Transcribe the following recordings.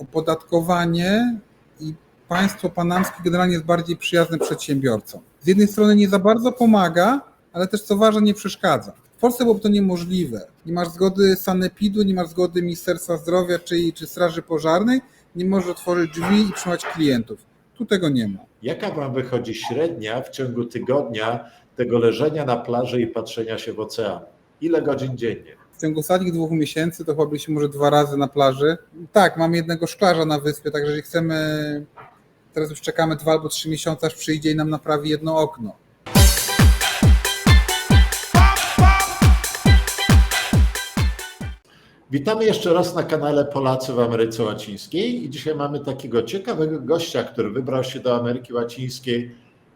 opodatkowanie i państwo panamskie generalnie jest bardziej przyjazne przedsiębiorcom. Z jednej strony nie za bardzo pomaga, ale też co ważne nie przeszkadza. W Polsce byłoby to niemożliwe. Nie masz zgody sanepidu, nie masz zgody Ministerstwa Zdrowia czy Straży Pożarnej, nie możesz otworzyć drzwi i przyjmować klientów. Tu tego nie ma. Jaka wam wychodzi średnia w ciągu tygodnia tego leżenia na plaży i patrzenia się w ocean? Ile godzin dziennie? W ciągu ostatnich 2 miesięcy to chyba byliśmy może 2 razy na plaży. Tak, mamy jednego szklarza na wyspie, także jeżeli chcemy, teraz już czekamy 2 albo 3 miesiące, aż przyjdzie i nam naprawi jedno okno. Witamy jeszcze raz na kanale Polacy w Ameryce Łacińskiej i dzisiaj mamy takiego ciekawego gościa, który wybrał się do Ameryki Łacińskiej,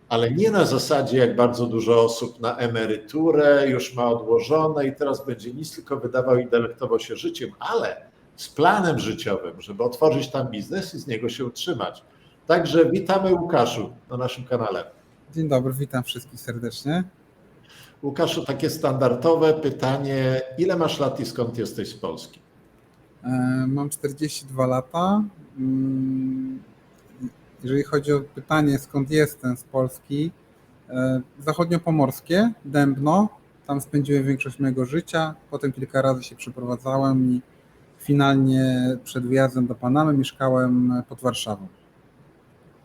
ale nie na zasadzie jak bardzo dużo osób na emeryturę, już ma odłożone i teraz będzie nic tylko wydawał i delektował się życiem, ale z planem życiowym, żeby otworzyć tam biznes i z niego się utrzymać. Także witamy Łukaszu na naszym kanale. Dzień dobry, witam wszystkich serdecznie. Łukaszu, takie standardowe pytanie, ile masz lat i skąd jesteś z Polski? Mam 42 lata. Jeżeli chodzi o pytanie, skąd jestem z Polski, zachodniopomorskie, Dębno, tam spędziłem większość mojego życia, potem kilka razy się przeprowadzałem i finalnie przed wyjazdem do Panamy mieszkałem pod Warszawą.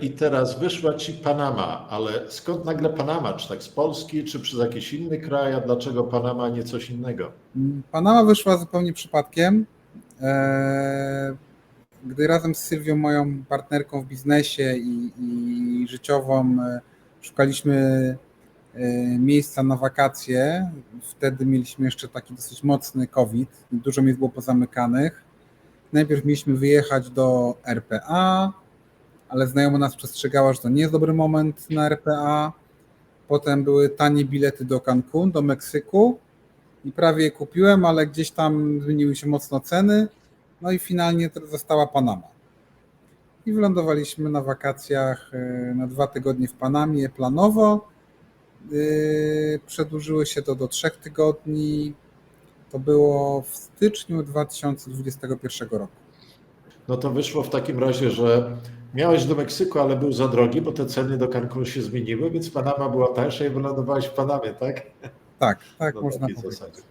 I teraz wyszła ci Panama, ale skąd nagle Panama? Czy tak z Polski, czy przez jakiś inny kraj, a dlaczego Panama, a nie coś innego? Panama wyszła zupełnie przypadkiem, gdy razem z Sylwią, moją partnerką w biznesie i życiową, szukaliśmy miejsca na wakacje. Wtedy mieliśmy jeszcze taki dosyć mocny COVID, dużo miejsc było pozamykanych. Najpierw mieliśmy wyjechać do RPA, ale znajoma nas przestrzegała, że to nie jest dobry moment na RPA. Potem były tanie bilety do Cancun, do Meksyku i prawie je kupiłem, ale gdzieś tam zmieniły się mocno ceny. No i finalnie została Panama. I wylądowaliśmy na wakacjach na 2 tygodnie w Panamie planowo. Przedłużyły się to do 3 tygodni. To było w styczniu 2021 roku. No to wyszło w takim razie, że miałeś do Meksyku, ale był za drogi, bo te ceny do Cancun się zmieniły, więc Panama była tańsza i wylądowałeś w Panamie, tak? Tak, no można powiedzieć. Zasadzie.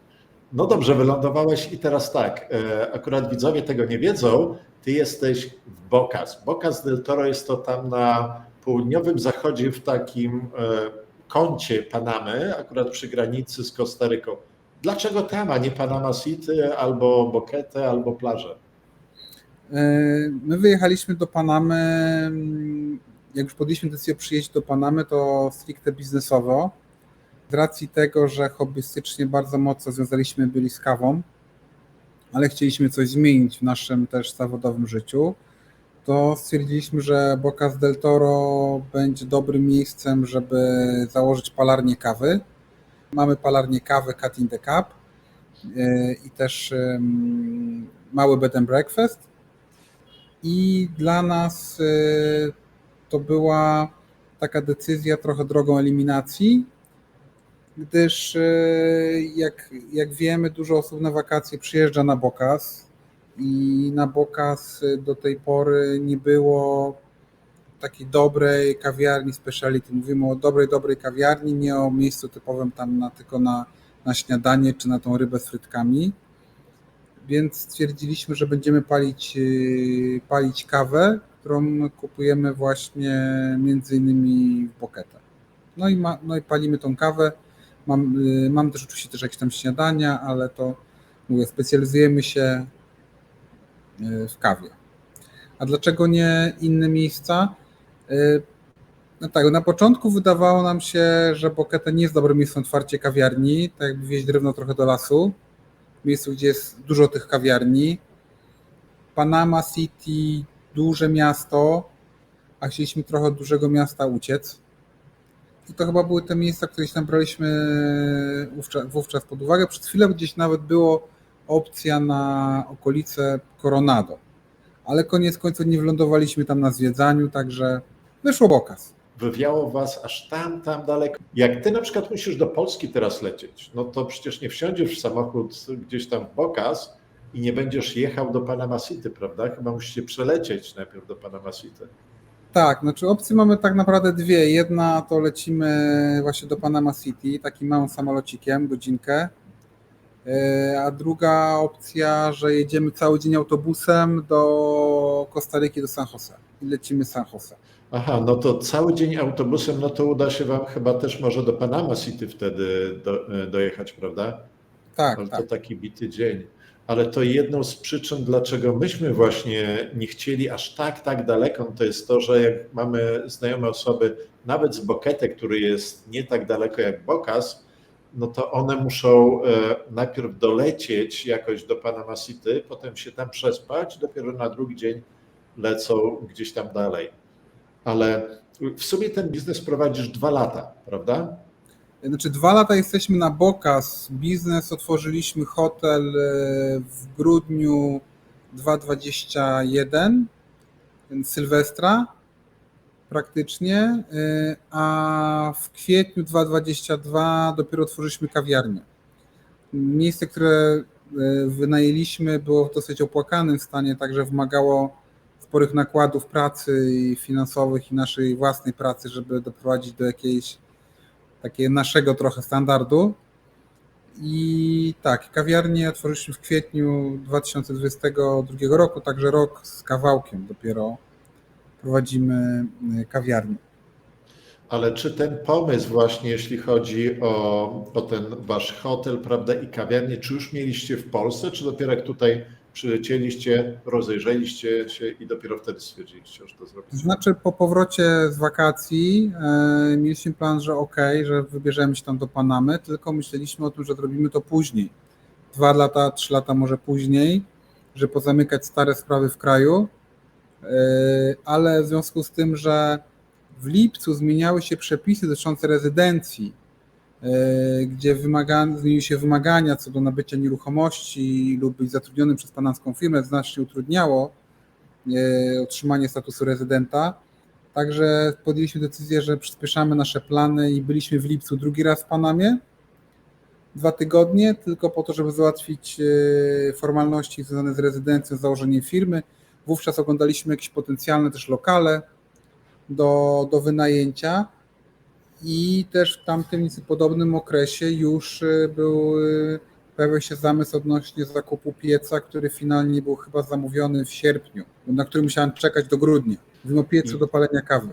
No dobrze, wylądowałeś i teraz tak, akurat widzowie tego nie wiedzą, ty jesteś w Bocas. Bocas del Toro jest to tam na południowym zachodzie w takim kącie Panamy, akurat przy granicy z Kostaryką. Dlaczego tam, a nie Panama City, albo Boquete, albo plażę? My wyjechaliśmy do Panamy, jak już podjęliśmy decyzję o przyjeździe do Panamy, to stricte biznesowo. Z racji tego, że hobbystycznie bardzo mocno związaliśmy byli z kawą, ale chcieliśmy coś zmienić w naszym też zawodowym życiu, to stwierdziliśmy, że Bocas del Toro będzie dobrym miejscem, żeby założyć palarnię kawy. Mamy palarnię kawy Cat in the Cup i też mały bed and breakfast. I dla nas to była taka decyzja trochę drogą eliminacji, gdyż jak wiemy, dużo osób na wakacje przyjeżdża na Bocas i na Bocas do tej pory nie było takiej dobrej kawiarni speciality. Mówimy o dobrej kawiarni, nie o miejscu typowym tam tylko na śniadanie czy na tą rybę z frytkami. Więc stwierdziliśmy, że będziemy palić kawę, którą kupujemy właśnie między innymi w Boquete. No i palimy tą kawę. Mam też oczywiście jakieś tam śniadania, ale to mówię, specjalizujemy się w kawie. A dlaczego nie inne miejsca? No tak, na początku wydawało nam się, że Boquete nie jest dobrym miejscem otwarcia kawiarni, tak jakby wieźć drewno trochę do lasu. Miejscu, gdzie jest dużo tych kawiarni. Panama City, duże miasto, a chcieliśmy trochę od dużego miasta uciec. I to chyba były te miejsca, które tam braliśmy wówczas pod uwagę. Przez chwilę gdzieś nawet była opcja na okolice Coronado, ale koniec końców nie wylądowaliśmy tam na zwiedzaniu, także wyszło Bocas. Wywiało was aż tam daleko. Jak ty na przykład musisz do Polski teraz lecieć, no to przecież nie wsiądziesz w samochód gdzieś tam w Bocas, i nie będziesz jechał do Panama City, prawda? Chyba musicie przelecieć najpierw do Panama City. Tak, znaczy opcje mamy tak naprawdę dwie. Jedna to lecimy właśnie do Panama City, takim małym samolocikiem, godzinkę. A druga opcja, że jedziemy cały dzień autobusem do Kostaryki, do San Jose i lecimy San Jose. Aha, no to cały dzień autobusem, no to uda się wam chyba też może do Panama City wtedy dojechać, prawda? Tak, Ale to tak. taki bity dzień. Ale to jedną z przyczyn, dlaczego myśmy właśnie nie chcieli aż tak daleko, to jest to, że jak mamy znajome osoby, nawet z Boquete, który jest nie tak daleko jak Bocas, no to one muszą najpierw dolecieć jakoś do Panama City, potem się tam przespać, dopiero na drugi dzień lecą gdzieś tam dalej. Ale w sumie ten biznes prowadzisz 2 lata, prawda? Znaczy 2 lata jesteśmy na Bocas. Biznes otworzyliśmy hotel w grudniu 2021, więc Sylwestra praktycznie, a w kwietniu 2022 dopiero otworzyliśmy kawiarnię. Miejsce, które wynajęliśmy, było w dosyć opłakanym stanie, także wymagało sporych nakładów pracy i finansowych i naszej własnej pracy, żeby doprowadzić do jakiejś takiego naszego trochę standardu. I tak, kawiarnię otworzyliśmy w kwietniu 2022 roku, także rok z kawałkiem dopiero prowadzimy kawiarnię. Ale czy ten pomysł właśnie, jeśli chodzi o ten wasz hotel, prawda, i kawiarnię, czy już mieliście w Polsce, czy dopiero jak tutaj przylecieliście, rozejrzeliście się i dopiero wtedy stwierdziliście, że to zrobicie? To znaczy po powrocie z wakacji mieliśmy plan, że że wybierzemy się tam do Panamy, tylko myśleliśmy o tym, że zrobimy to później. 2 lata, 3 lata może później, że pozamykać stare sprawy w kraju, ale w związku z tym, że w lipcu zmieniały się przepisy dotyczące rezydencji, gdzie zmieniły się wymagania co do nabycia nieruchomości lub być zatrudnionym przez panamską firmę, znacznie utrudniało otrzymanie statusu rezydenta. Także podjęliśmy decyzję, że przyspieszamy nasze plany i byliśmy w lipcu drugi raz w Panamie. 2 tygodnie, tylko po to, żeby załatwić formalności związane z rezydencją, założeniem firmy. Wówczas oglądaliśmy jakieś potencjalne też lokale do wynajęcia i też w tamtym podobnym okresie już pojawił się zamysł odnośnie zakupu pieca, który finalnie był chyba zamówiony w sierpniu, na który musiałem czekać do grudnia. Mówimy o piecu do palenia kawy.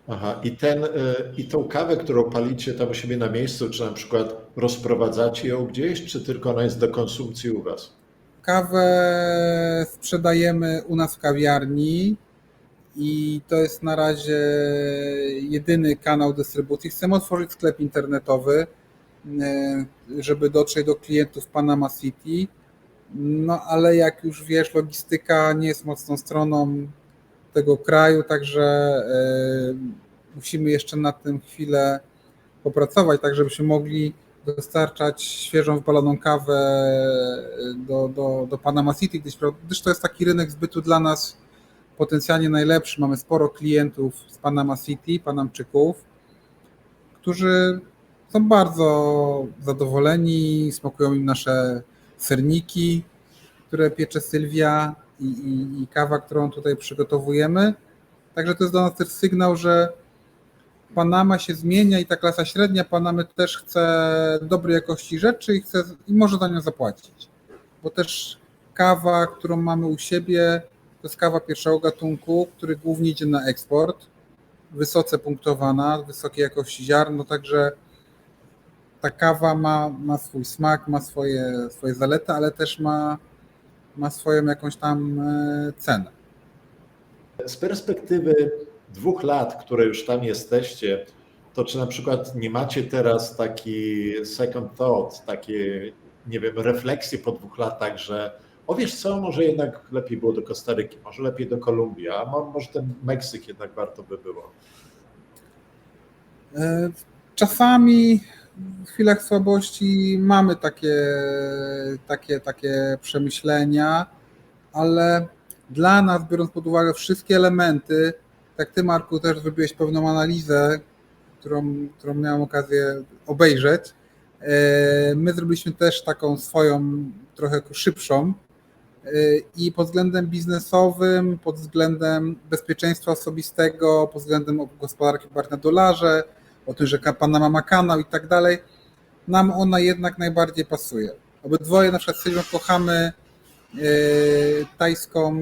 Aha, i tą kawę, którą palicie tam u siebie na miejscu, czy na przykład rozprowadzacie ją gdzieś, czy tylko ona jest do konsumpcji u was? Kawę sprzedajemy u nas w kawiarni i to jest na razie jedyny kanał dystrybucji. Chcemy otworzyć sklep internetowy, żeby dotrzeć do klientów Panama City, no ale jak już wiesz, logistyka nie jest mocną stroną tego kraju, także musimy jeszcze nad tym chwilę popracować, tak żebyśmy mogli dostarczać świeżą, wypaloną kawę do Panama City, gdyż to jest taki rynek zbytu dla nas potencjalnie najlepszy. Mamy sporo klientów z Panama City, Panamczyków, którzy są bardzo zadowoleni, smakują im nasze serniki, które piecze Sylwia i kawa, którą tutaj przygotowujemy. Także to jest dla nas też sygnał, że Panama się zmienia i ta klasa średnia Panamy też chce dobrej jakości rzeczy i może za nią zapłacić. Bo też kawa, którą mamy u siebie, to jest kawa pierwszego gatunku, który głównie idzie na eksport, wysoce punktowana, wysokiej jakości ziarno, także ta kawa ma swój smak, ma swoje zalety, ale też ma swoją jakąś tam cenę. Z perspektywy 2 lat, które już tam jesteście, to czy na przykład nie macie teraz taki second thought, takie, nie wiem, refleksje po 2 latach, że wiesz co, może jednak lepiej było do Kostaryki, może lepiej do Kolumbii, a może ten Meksyk jednak warto by było? Czasami w chwilach słabości mamy takie przemyślenia, ale dla nas, biorąc pod uwagę wszystkie elementy, tak ty, Marku, też zrobiłeś pewną analizę, którą miałem okazję obejrzeć. My zrobiliśmy też taką swoją trochę szybszą I pod względem biznesowym, pod względem bezpieczeństwa osobistego, pod względem gospodarki opartej na dolarze, o tym, że Panama ma kanał i tak dalej, nam ona jednak najbardziej pasuje. Obydwoje na przykład kochamy tajską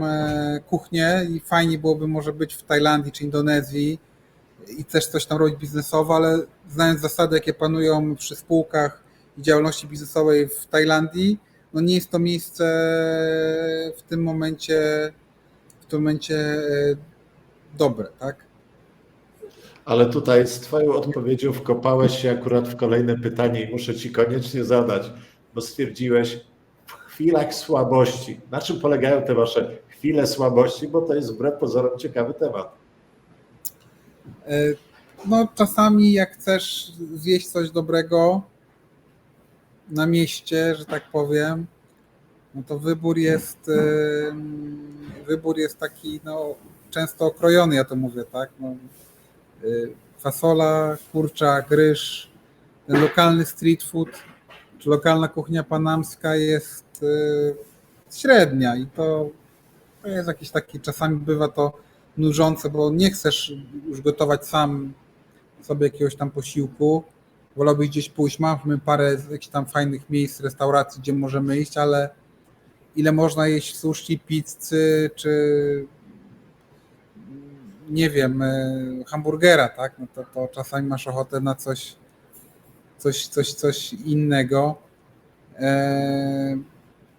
kuchnię i fajnie byłoby może być w Tajlandii czy Indonezji i też coś tam robić biznesowo, ale znając zasady, jakie panują przy spółkach i działalności biznesowej w Tajlandii, no nie jest to miejsce w tym momencie dobre, tak? Ale tutaj z Twoją odpowiedzią wkopałeś się akurat w kolejne pytanie i muszę Ci koniecznie zadać, bo stwierdziłeś w chwilach słabości. Na czym polegają te Wasze chwile słabości, bo to jest wbrew pozorom ciekawy temat. No czasami jak chcesz zjeść coś dobrego na mieście, że tak powiem, no to wybór jest taki no, często okrojony, ja to mówię, tak? No, fasola, kurczak, ryż, ten lokalny street food, czy lokalna kuchnia panamska jest średnia i to jest jakiś taki, czasami bywa to nużące, bo nie chcesz już gotować sam sobie jakiegoś tam posiłku, wolałbyś gdzieś pójść, mamy parę jakichś tam fajnych miejsc, restauracji, gdzie możemy iść, ale ile można jeść sushi, pizzy, czy nie wiem, hamburgera, tak? No to czasami masz ochotę na coś innego.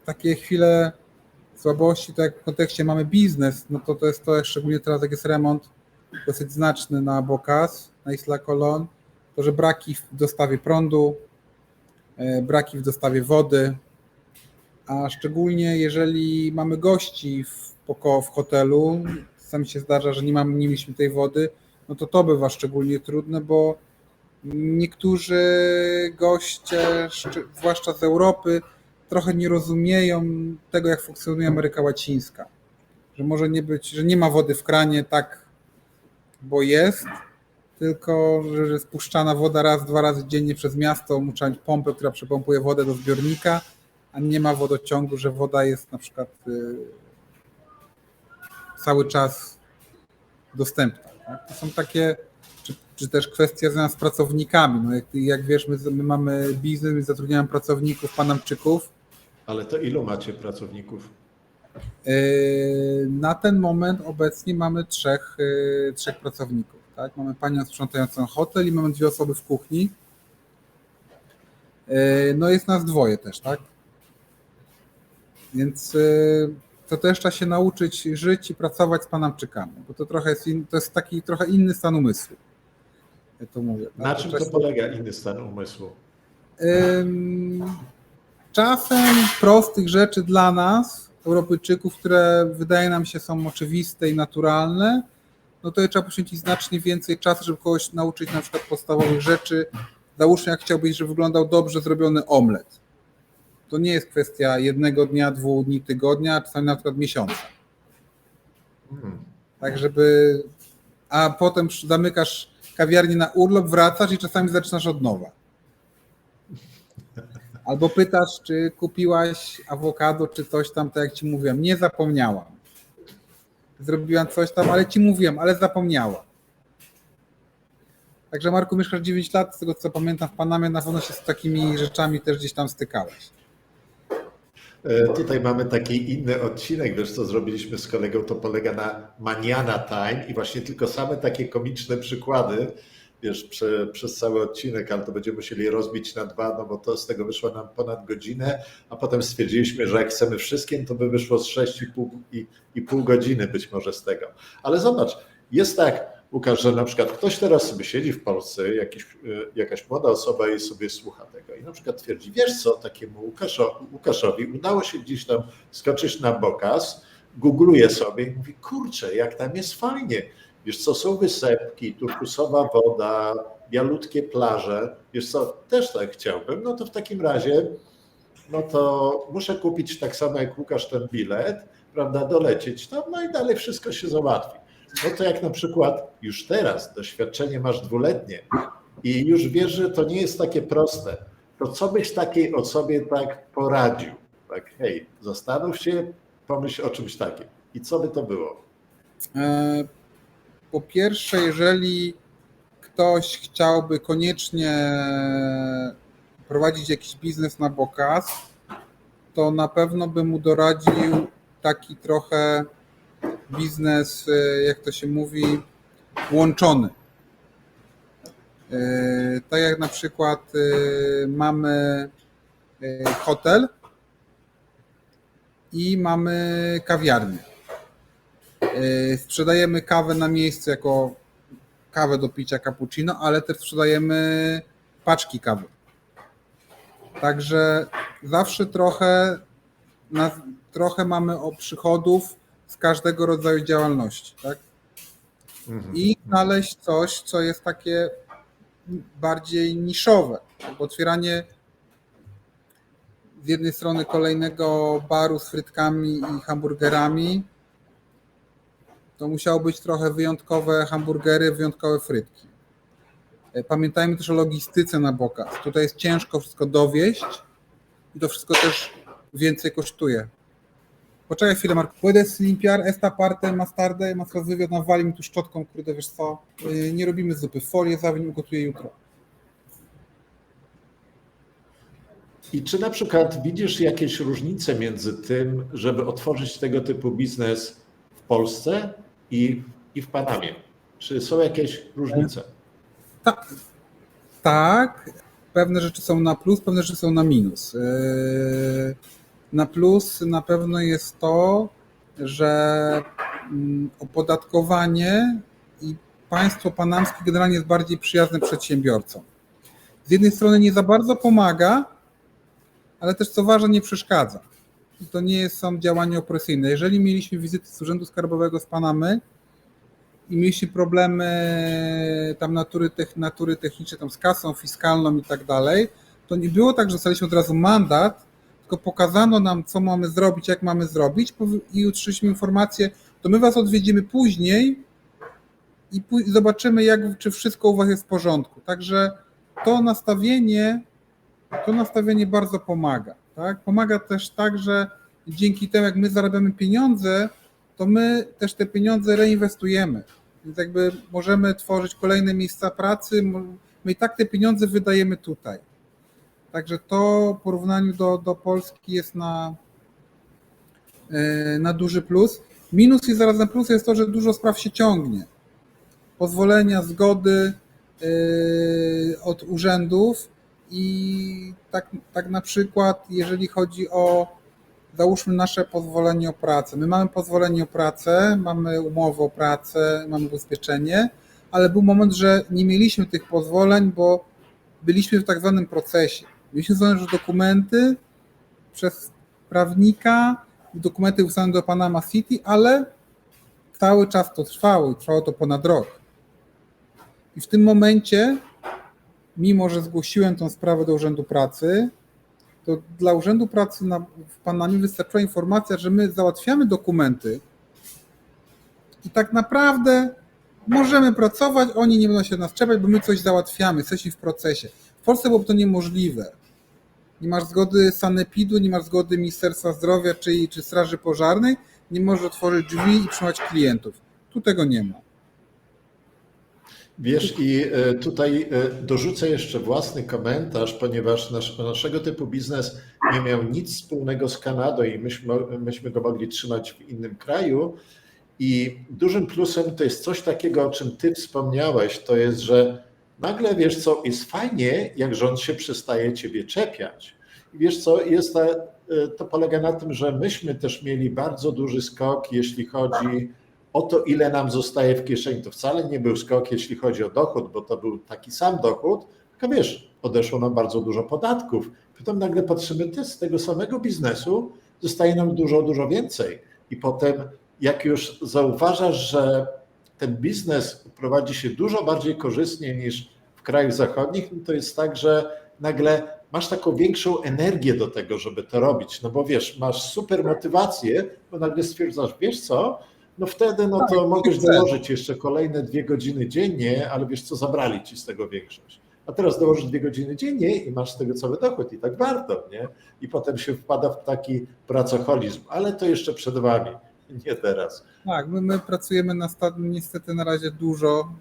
Takie chwile słabości, to jak w kontekście mamy biznes, no to jest to, szczególnie teraz jak jest remont dosyć znaczny na Bocas, na Isla Colón, to że braki w dostawie prądu, braki w dostawie wody, a szczególnie jeżeli mamy gości w hotelu, czasami się zdarza, że nie mieliśmy tej wody, no to bywa szczególnie trudne, bo niektórzy goście, zwłaszcza z Europy, trochę nie rozumieją tego, jak funkcjonuje Ameryka Łacińska. Że może nie być, że nie ma wody w kranie tak, bo jest, tylko że jest puszczana woda raz, 2 razy dziennie przez miasto, muszę mieć pompę, która przepompuje wodę do zbiornika, a nie ma wodociągu, że woda jest na przykład cały czas dostępna. Tak? To są takie, czy też kwestia związana z pracownikami. No jak wiesz, my mamy biznes, my zatrudniamy pracowników, Panamczyków. Ale to ilu macie pracowników? Na ten moment obecnie mamy trzech pracowników. Tak? Mamy panią sprzątającą hotel i mamy 2 osoby w kuchni. No jest nas 2 też, tak? Więc to też trzeba się nauczyć żyć i pracować z Panamczykami, bo to trochę to jest taki trochę inny stan umysłu. Ja to mówię. Tak? Na czym to polega inny stan umysłu? Czasem prostych rzeczy dla nas, Europejczyków, które wydaje nam się są oczywiste i naturalne, no to trzeba poświęcić znacznie więcej czasu, żeby kogoś nauczyć na przykład podstawowych rzeczy. Załóżmy, jak chciałbyś, żeby wyglądał dobrze zrobiony omlet. To nie jest kwestia 1 dnia, 2 dni, tygodnia, a czasami na przykład miesiąca. Tak, żeby... A potem zamykasz kawiarnię na urlop, wracasz i czasami zaczynasz od nowa. Albo pytasz, czy kupiłaś awokado, czy coś tam, tak jak ci mówiłem. Nie zapomniałam. Zrobiłam coś tam, ale ci mówiłem, ale zapomniałam. Także Marku, mieszkasz 9 lat, z tego co pamiętam w Panamie, na pewno się z takimi rzeczami też gdzieś tam stykałeś. Tutaj mamy taki inny odcinek, wiesz co zrobiliśmy z kolegą, to polega na Manana Time i właśnie tylko same takie komiczne przykłady, wiesz, przez cały odcinek, ale to będziemy musieli rozbić na 2, no bo to z tego wyszło nam ponad godzinę, a potem stwierdziliśmy, że jak chcemy wszystkim, to by wyszło z 6,5 godziny być może z tego. Ale zobacz, jest tak, Łukasz, że na przykład ktoś teraz sobie siedzi w Polsce, jakaś młoda osoba i sobie słucha tego i na przykład twierdzi, wiesz co, takiemu Łukaszowi udało się gdzieś tam skoczyć na Bocas, googluje sobie i mówi, kurczę, jak tam jest fajnie, wiesz co, są wysepki, turkusowa woda, bialutkie plaże, wiesz co, też tak chciałbym, no to w takim razie, no to muszę kupić tak samo jak Łukasz ten bilet, prawda, dolecieć tam, no i dalej wszystko się załatwi. No to jak na przykład już teraz doświadczenie masz 2-letnie i już wiesz, że to nie jest takie proste, to co byś takiej osobie tak poradził? Tak, hej, zastanów się, pomyśl o czymś takim. I co by to było? Po pierwsze, jeżeli ktoś chciałby koniecznie prowadzić jakiś biznes na pokaz, to na pewno bym mu doradził taki trochę biznes, jak to się mówi, łączony. Tak jak na przykład mamy hotel i mamy kawiarnię. Sprzedajemy kawę na miejscu jako kawę do picia cappuccino, ale też sprzedajemy paczki kawy. Także zawsze trochę mamy przychodów z każdego rodzaju działalności, tak? I znaleźć coś, co jest takie bardziej niszowe. Otwieranie z jednej strony kolejnego baru z frytkami i hamburgerami, to musiało być trochę wyjątkowe hamburgery, wyjątkowe frytki. Pamiętajmy też o logistyce na pokaz. Tutaj jest ciężko wszystko dowieść i to wszystko też więcej kosztuje. Poczekaj chwilę, Marku. Puedes limpiar esta parte más tarde, más rozwywiot, nawali mi tu szczotką, kurde, wiesz co, nie robimy zupy. Folię zawiń, ugotuję jutro. I czy na przykład widzisz jakieś różnice między tym, żeby otworzyć tego typu biznes w Polsce i w Panamie? Czy są jakieś różnice? Tak, pewne rzeczy są na plus, pewne rzeczy są na minus. Na plus na pewno jest to, że opodatkowanie i państwo panamskie generalnie jest bardziej przyjazne przedsiębiorcom. Z jednej strony nie za bardzo pomaga, ale też co ważne nie przeszkadza. I to nie są działania opresyjne. Jeżeli mieliśmy wizyty z Urzędu Skarbowego z Panamy i mieliśmy problemy tam natury technicznej, tam z kasą fiskalną i tak dalej, to nie było tak, że dostaliśmy od razu mandat, tylko pokazano nam, co mamy zrobić, jak mamy zrobić i utrzymaliśmy informację, to my was odwiedzimy później i zobaczymy, czy wszystko u was jest w porządku. Także to nastawienie bardzo pomaga. Tak? Pomaga też tak, że dzięki temu, jak my zarabiamy pieniądze, to my też te pieniądze reinwestujemy. Więc jakby możemy tworzyć kolejne miejsca pracy, my i tak te pieniądze wydajemy tutaj. Także to w porównaniu do Polski jest na duży plus. Minus i zarazem plus jest to, że dużo spraw się ciągnie. Pozwolenia, zgody od urzędów i tak na przykład jeżeli chodzi o, załóżmy, nasze pozwolenie o pracę. My mamy pozwolenie o pracę, mamy umowę o pracę, mamy ubezpieczenie, ale był moment, że nie mieliśmy tych pozwoleń, bo byliśmy w tak zwanym procesie. Mieliśmy złożyć dokumenty przez prawnika, dokumenty wysłane do Panama City, ale cały czas to trwało i trwało to ponad rok. I w tym momencie, mimo że zgłosiłem tę sprawę do Urzędu Pracy, to dla Urzędu Pracy w Panamie wystarczyła informacja, że my załatwiamy dokumenty i tak naprawdę możemy pracować, oni nie będą się nas czepiać, bo my coś załatwiamy, jesteśmy w procesie. W Polsce byłoby to niemożliwe. Nie masz zgody sanepidu, nie masz zgody Ministerstwa Zdrowia czy Straży Pożarnej, nie możesz otworzyć drzwi i przyjmować klientów. Tu tego nie ma. Wiesz, i tutaj dorzucę jeszcze własny komentarz, ponieważ naszego typu biznes nie miał nic wspólnego z Kanadą i myśmy go mogli trzymać w innym kraju. I dużym plusem to jest coś takiego, o czym ty wspomniałeś, to jest, że nagle, wiesz co, jest fajnie, jak rząd się przestaje ciebie czepiać. I wiesz co, to polega na tym, że myśmy też mieli bardzo duży skok, jeśli chodzi o to, ile nam zostaje w kieszeni. To wcale nie był skok, jeśli chodzi o dochód, bo to był taki sam dochód, tylko wiesz, odeszło nam bardzo dużo podatków. Potem nagle patrzymy, z tego samego biznesu zostaje nam dużo, dużo więcej. I potem, jak już zauważasz, że ten biznes prowadzi się dużo bardziej korzystnie niż w krajach zachodnich, no to jest tak, że nagle masz taką większą energię do tego, żeby to robić. No bo wiesz, masz super motywację, bo nagle stwierdzasz, wiesz co, no wtedy to mogłeś dołożyć jeszcze kolejne 2 godziny dziennie, ale wiesz co, zabrali ci z tego większość. a teraz dołożysz 2 godziny dziennie i masz z tego cały dochód i tak warto, nie? I potem się wpada w taki pracoholizm, ale to jeszcze przed wami, nie teraz. Tak, my pracujemy niestety na razie dużo,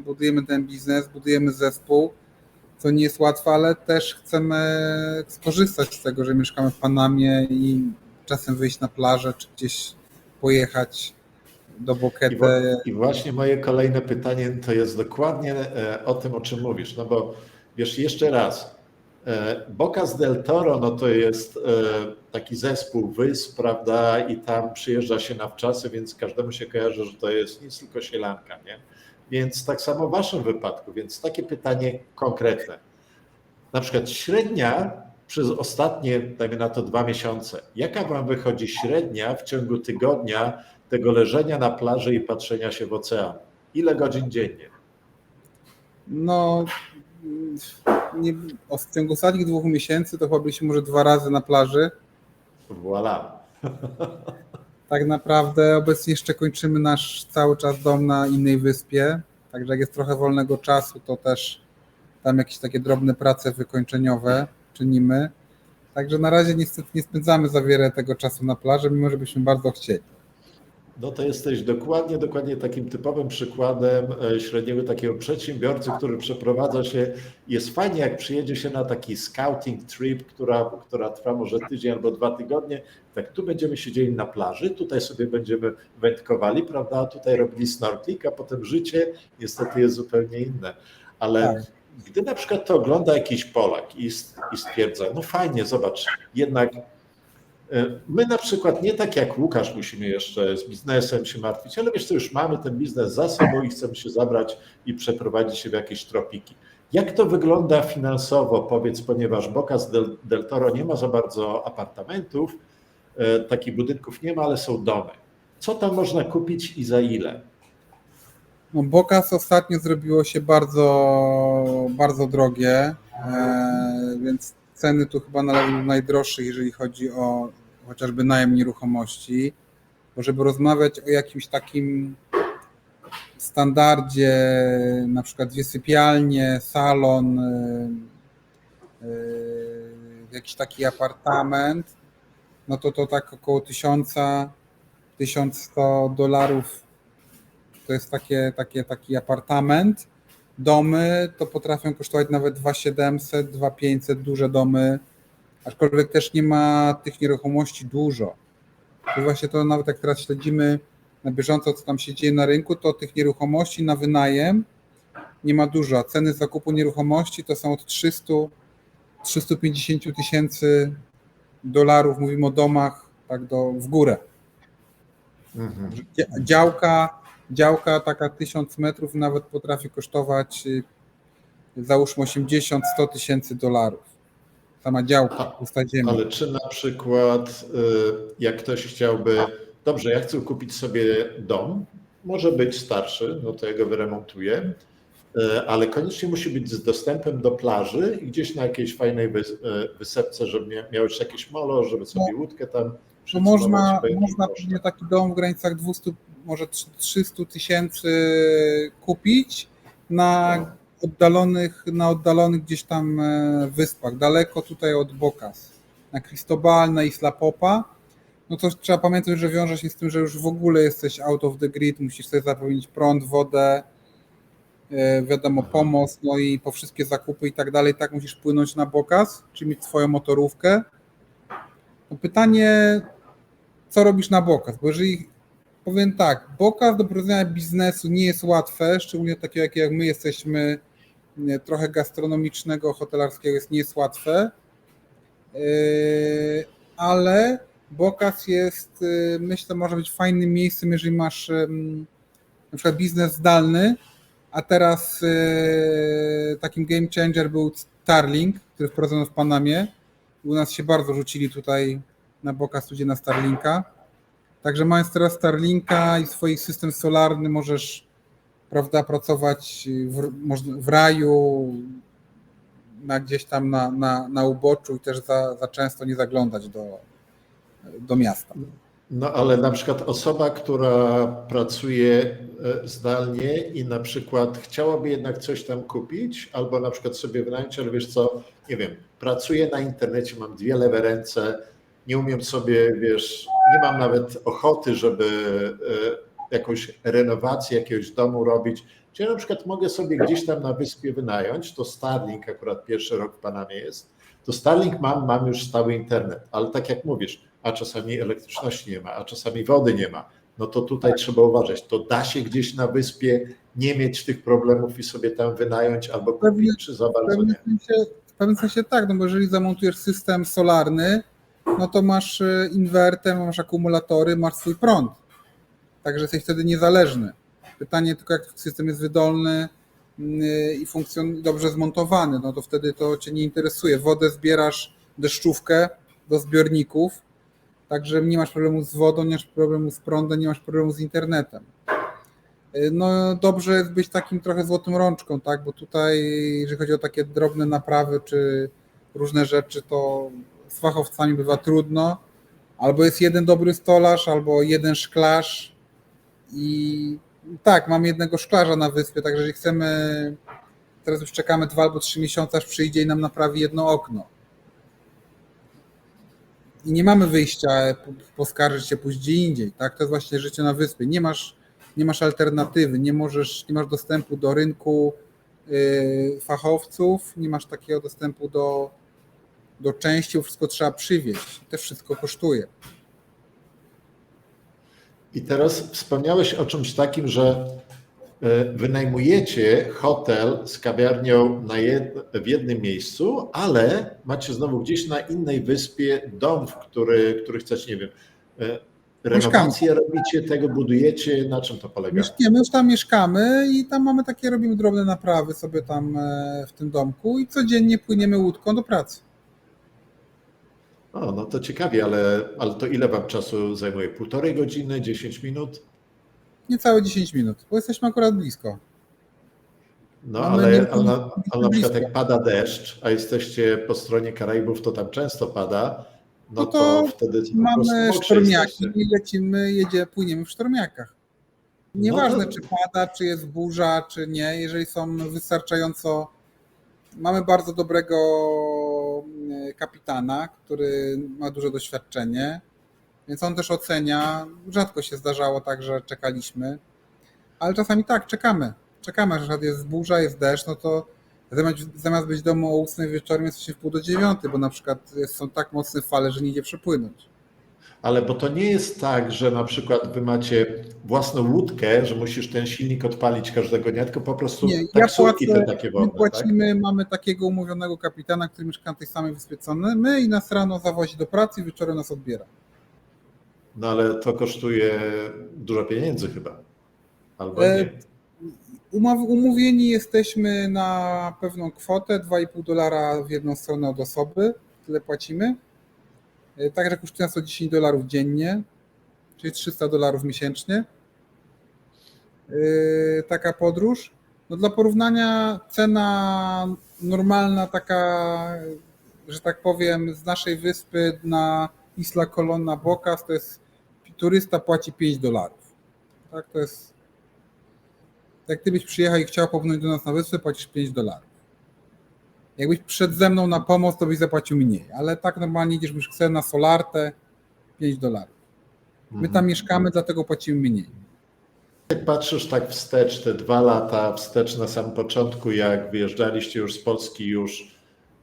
budujemy ten biznes, budujemy zespół, co nie jest łatwe, ale też chcemy skorzystać z tego, że mieszkamy w Panamie i czasem wyjść na plażę, czy gdzieś pojechać do Boquete. I właśnie moje kolejne pytanie to jest dokładnie o tym, o czym mówisz, no bo wiesz, jeszcze raz, Bocas del Toro, no to jest taki zespół wysp, prawda, i tam przyjeżdża się na wczasy, więc każdemu się kojarzy, że to jest nic tylko sielanka, nie? Więc tak samo w waszym wypadku, więc takie pytanie konkretne. Na przykład średnia przez ostatnie, dajmy na to 2 miesiące, jaka wam wychodzi średnia w ciągu tygodnia tego leżenia na plaży i patrzenia się w ocean? Ile godzin dziennie? No, w ciągu ostatnich 2 miesięcy to chyba byliśmy może 2 razy na plaży. Voilà. Tak naprawdę obecnie jeszcze kończymy nasz cały czas dom na innej wyspie, także jak jest trochę wolnego czasu, to też tam jakieś takie drobne prace wykończeniowe czynimy. Także na razie niestety nie spędzamy za wiele tego czasu na plaży, mimo że byśmy bardzo chcieli. No to jesteś dokładnie takim typowym przykładem średniego takiego przedsiębiorcy, który przeprowadza się. Jest fajnie, jak przyjedzie się na taki scouting trip, która trwa może tydzień albo 2 tygodnie. Tak, tu będziemy siedzieli na plaży, tutaj sobie będziemy wędkowali, prawda? A tutaj robili snorkeling, a potem życie niestety jest zupełnie inne. Ale Tak. gdy na przykład to ogląda jakiś Polak i stwierdza, no fajnie, zobacz, jednak my na przykład nie tak jak Łukasz musimy jeszcze z biznesem się martwić, ale wiesz co, już mamy ten biznes za sobą i chcemy się zabrać i przeprowadzić się w jakieś tropiki. Jak to wygląda finansowo, powiedz, ponieważ Bocas del Toro nie ma za bardzo apartamentów, takich budynków nie ma, ale są domy. Co tam można kupić i za ile? No, Bocas ostatnio zrobiło się bardzo, bardzo drogie, więc ceny tu chyba należą do najdroższych, jeżeli chodzi o chociażby najem nieruchomości. Bo żeby rozmawiać o jakimś takim standardzie, na przykład 2 sypialnie, salon, jakiś taki apartament, no to tak około $1100 to jest taki apartament. Domy to potrafią kosztować nawet 2700, 2500, duże domy, aczkolwiek też nie ma tych nieruchomości dużo. To właśnie to nawet jak teraz śledzimy na bieżąco, co tam się dzieje na rynku, to tych nieruchomości na wynajem nie ma dużo, a ceny zakupu nieruchomości to są od 300-350 tysięcy dolarów, mówimy o domach, tak w górę. Mhm. Działka taka 1000 metrów nawet potrafi kosztować załóżmy 80-100 tysięcy dolarów. Sama działka, pusta ziemia. Ale czy na przykład jak ktoś chciałby, dobrze, ja chcę kupić sobie dom, może być starszy, no to ja go wyremontuję, ale koniecznie musi być z dostępem do plaży i gdzieś na jakiejś fajnej wysepce, żeby miał już jakieś molo, żeby sobie łódkę tam to można pewnie taki dom w granicach 200, może 300 tysięcy kupić na oddalonych gdzieś tam wyspach, daleko tutaj od Bocas, na Cristobal, na Isla Popa. No to trzeba pamiętać, że wiąże się z tym, że już w ogóle jesteś out of the grid, musisz sobie zapewnić prąd, wodę, wiadomo, pomoc, no i po wszystkie zakupy i tak dalej, tak musisz płynąć na Bocas, czy mieć swoją motorówkę. No pytanie, co robisz na Bocas? Bo jeżeli powiem tak, Bocas do prowadzenia biznesu nie jest łatwe, szczególnie takiego jak my jesteśmy, trochę gastronomicznego, hotelarskiego nie jest łatwe, ale Bocas jest, myślę, może być fajnym miejscem, jeżeli masz na przykład biznes zdalny, a teraz takim game changer był Starlink, który wprowadzono w Panamie. U nas się bardzo rzucili tutaj na Bocas ludzie na Starlinka. Także mając teraz Starlinka i swój system solarny możesz, prawda, pracować w raju, gdzieś tam na uboczu i też za często nie zaglądać do miasta. No ale na przykład osoba, która pracuje zdalnie i na przykład chciałaby jednak coś tam kupić albo na przykład sobie wynająć, ale wiesz co, nie wiem, pracuję na internecie, mam dwie lewe ręce, nie umiem sobie, wiesz, nie mam nawet ochoty, żeby jakąś renowację jakiegoś domu robić, gdzie na przykład mogę sobie gdzieś tam na wyspie wynająć, to Starlink akurat pierwszy rok w Panamie jest, to Starlink mam już stały internet, ale tak jak mówisz, a czasami elektryczności nie ma, a czasami wody nie ma, no to tutaj trzeba uważać, to da się gdzieś na wyspie nie mieć tych problemów i sobie tam wynająć albo kupić, czy za bardzo nie? W pewnym sensie tak, no bo jeżeli zamontujesz system solarny, no to masz inwerter, masz akumulatory, masz swój prąd. Także jesteś wtedy niezależny. Pytanie tylko, jak system jest wydolny i dobrze zmontowany, no to wtedy to cię nie interesuje. Wodę zbierasz, deszczówkę do zbiorników, także nie masz problemu z wodą, nie masz problemu z prądem, nie masz problemu z internetem. No dobrze jest być takim trochę złotą rączką, tak? Bo tutaj, jeżeli chodzi o takie drobne naprawy czy różne rzeczy, to z fachowcami bywa trudno. Albo jest jeden dobry stolarz, albo jeden szklarz. I tak, mam jednego szklarza na wyspie, także jeżeli chcemy, teraz już czekamy 2 albo 3 miesiące, aż przyjdzie i nam naprawi jedno okno. I nie mamy wyjścia, poskarżyć się, pójść gdzie indziej, tak? To jest właśnie życie na wyspie. Nie masz alternatywy, nie masz dostępu do rynku fachowców, nie masz takiego dostępu do części, bo wszystko trzeba przywieźć. Też wszystko kosztuje. I teraz wspomniałeś o czymś takim, że wynajmujecie hotel z kawiarnią w jednym miejscu, ale macie znowu gdzieś na innej wyspie dom, który chcecie, nie wiem, renowację robicie, tego budujecie, na czym to polega? My już tam mieszkamy i tam mamy robimy drobne naprawy sobie tam w tym domku i codziennie płyniemy łódką do pracy. O, no to ciekawie, ale to ile wam czasu zajmuje? 1,5 godziny, 10 minut? Niecałe 10 minut, bo jesteśmy akurat blisko. No ale na przykład jak pada deszcz, a jesteście po stronie Karaibów, to tam często pada, no to wtedy mamy sztormiaki i płyniemy w sztormiakach. Nieważne, czy pada, czy jest burza, czy nie, jeżeli są wystarczająco. Mamy bardzo dobrego kapitana, który ma duże doświadczenie, więc on też ocenia. Rzadko się zdarzało tak, że czekaliśmy, ale czasami tak, czekamy, że jest burza, jest deszcz, no to zamiast być w domu o 8 wieczorem jesteśmy w 8:30, bo na przykład są tak mocne fale, że nie idzie przepłynąć. Ale bo to nie jest tak, że na przykład wy macie własną łódkę, że musisz ten silnik odpalić każdego dnia, tylko po prostu taksówki te takie wodne, my płacimy, tak? Mamy takiego umówionego kapitana, który mieszka na tej samej wyspie co my i nas rano zawozi do pracy i wieczorem nas odbiera. No ale to kosztuje dużo pieniędzy chyba, albo nie. Umówieni jesteśmy na pewną kwotę, $2,5 w jedną stronę od osoby, tyle płacimy. Także kosztuje nas to $10 dziennie, czyli $300 miesięcznie. Taka podróż. No dla porównania cena normalna taka, że tak powiem, z naszej wyspy na Isla Colonna Bocas to jest turysta płaci $5. Tak, to jest. Jak ty byś przyjechał i chciał popłynąć do nas na wyspę, płacisz $5. Jakbyś przyszedł ze mną na pomoc, to byś zapłacił mniej, ale tak normalnie idziesz, byś chce na Solartę $5. My tam mieszkamy, dlatego płacimy mniej. Jak patrzysz tak wstecz, te 2 lata wstecz na samym początku, jak wyjeżdżaliście już z Polski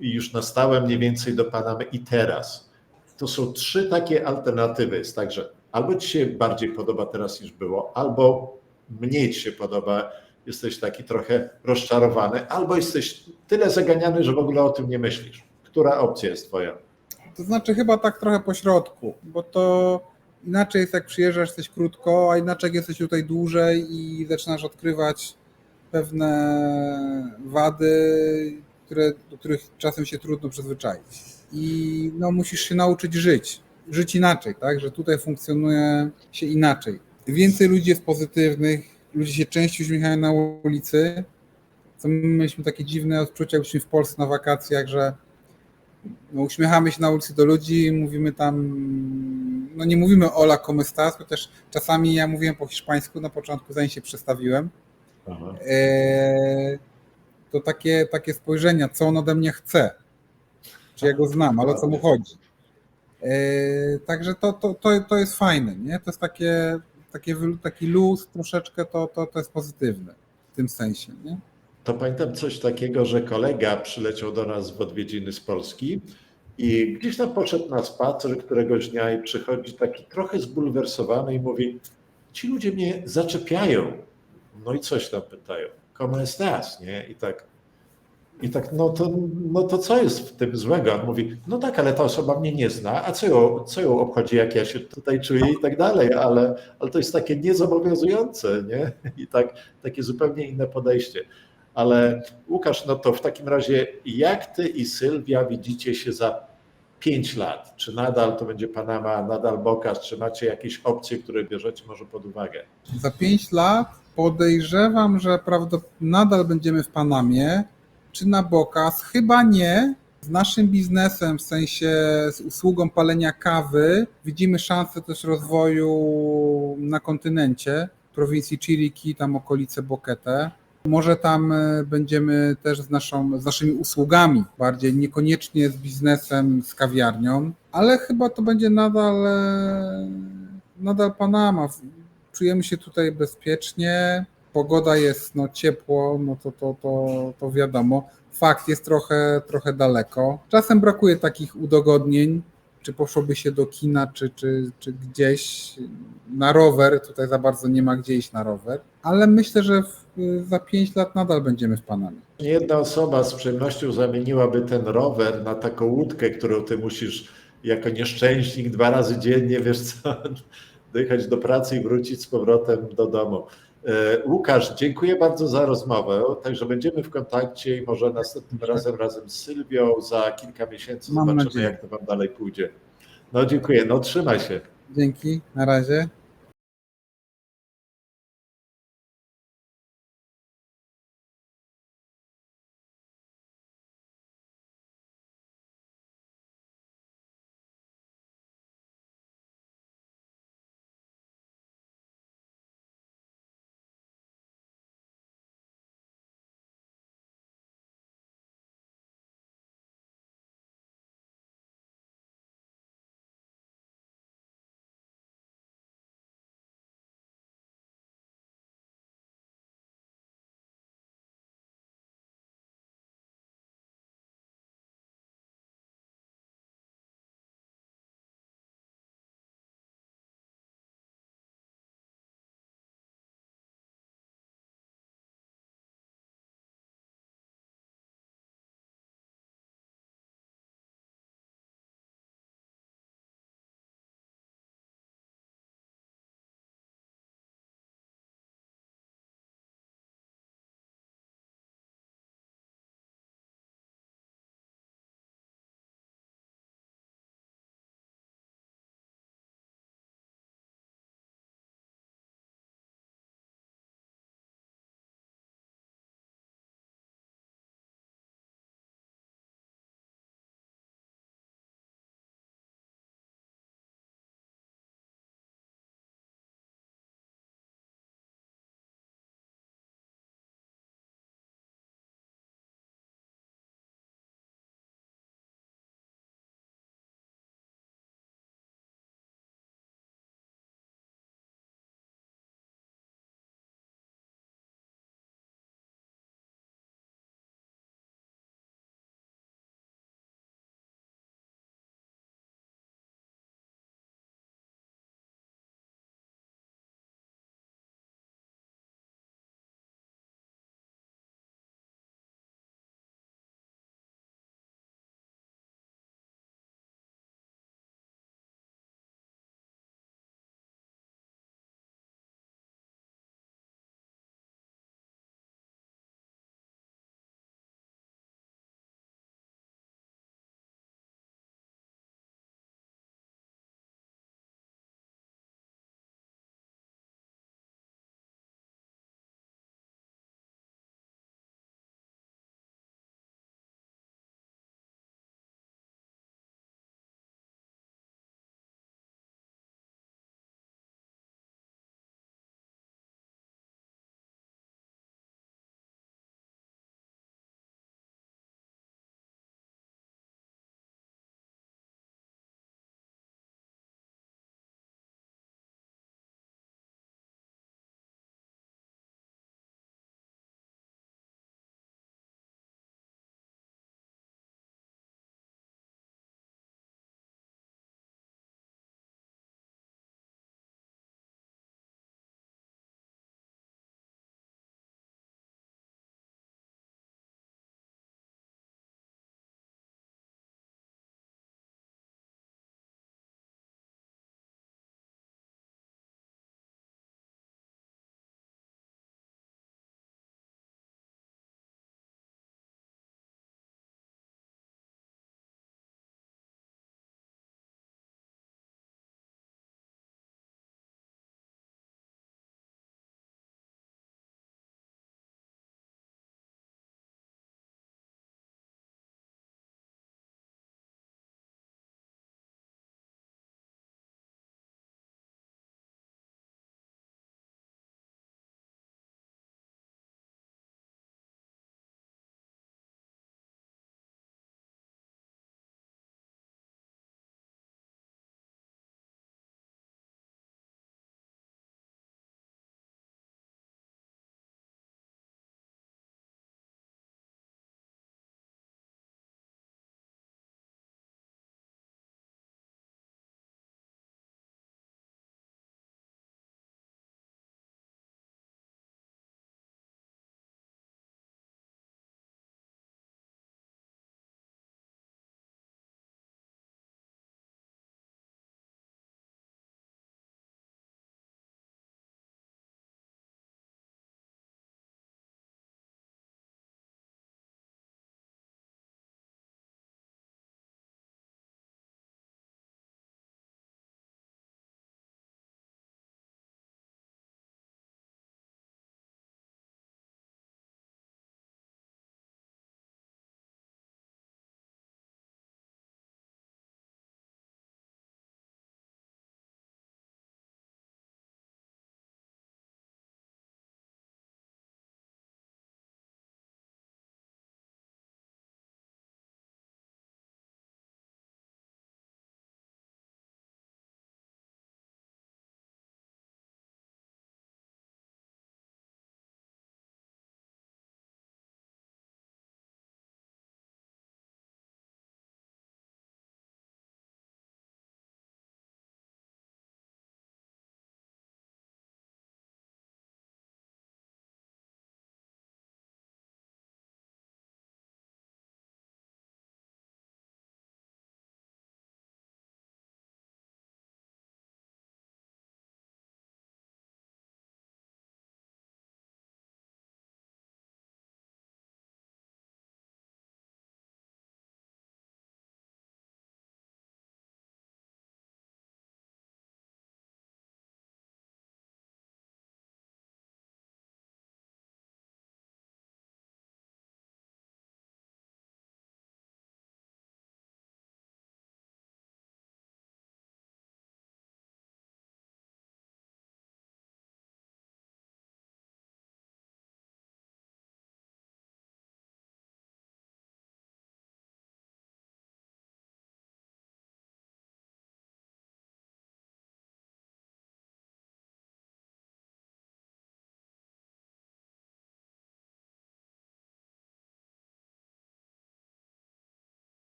już na stałe mniej więcej do Panamy i teraz, to są 3 takie alternatywy. Jest tak, że albo ci się bardziej podoba teraz niż było, albo mniej ci się podoba, jesteś taki trochę rozczarowany, albo jesteś tyle zaganiany, że w ogóle o tym nie myślisz. Która opcja jest twoja? To znaczy chyba tak trochę po środku, bo to inaczej jest jak przyjeżdżasz, jesteś krótko, a inaczej jak jesteś tutaj dłużej i zaczynasz odkrywać pewne wady, do których czasem się trudno przyzwyczaić. I no, musisz się nauczyć żyć inaczej, tak? Że tutaj funkcjonuje się inaczej. Więcej ludzi jest pozytywnych, ludzie się częściej uśmiechają na ulicy. Co my mieliśmy takie dziwne odczucia, jakbyśmy w Polsce na wakacjach, że No, uśmiechamy się na ulicy do ludzi, mówimy tam, no nie mówimy hola, ¿cómo estás? Chociaż czasami ja mówiłem po hiszpańsku na początku, zanim się przestawiłem. Aha. To takie spojrzenia, co on ode mnie chce. Czy ja go znam, ale o co mu chodzi. Także to jest fajne, nie? To jest taki luz troszeczkę, to jest pozytywne w tym sensie, nie? To pamiętam coś takiego, że kolega przyleciał do nas w odwiedziny z Polski i gdzieś tam poszedł na spacer któregoś dnia i przychodzi taki trochę zbulwersowany i mówi, ci ludzie mnie zaczepiają. No i coś tam pytają. ¿Cómo estás? Nie? I tak, no to co jest w tym złego? On mówi, no tak, ale ta osoba mnie nie zna, a co ją obchodzi, jak ja się tutaj czuję i tak dalej, ale to jest takie niezobowiązujące, nie? I takie zupełnie inne podejście. Ale Łukasz, no to w takim razie jak ty i Sylwia widzicie się za 5 lat? Czy nadal to będzie Panama, nadal Bocas, czy macie jakieś opcje, które bierzecie może pod uwagę? Za 5 lat podejrzewam, że nadal będziemy w Panamie, czy na Bocas, chyba nie. Z naszym biznesem, w sensie z usługą palenia kawy, widzimy szansę też rozwoju na kontynencie, w prowincji Chiriquí, tam okolice Boquete. Może tam będziemy też z naszymi usługami, bardziej niekoniecznie z biznesem, z kawiarnią, ale chyba to będzie nadal Panama. Czujemy się tutaj bezpiecznie, pogoda jest ciepło, to wiadomo. Fakt jest trochę daleko. Czasem brakuje takich udogodnień, czy poszłoby się do kina, czy gdzieś na rower. Tutaj za bardzo nie ma gdzie iść na rower, ale myślę, że za 5 lat nadal będziemy w Panamie. Jedna osoba z przyjemnością zamieniłaby ten rower na taką łódkę, którą ty musisz jako nieszczęśnik 2 razy dziennie, wiesz co, dojechać do pracy i wrócić z powrotem do domu. Łukasz, dziękuję bardzo za rozmowę. Także będziemy w kontakcie i może następnym razem z Sylwią za kilka miesięcy zobaczymy, jak to wam dalej pójdzie. No dziękuję, no trzymaj się. Dzięki, na razie.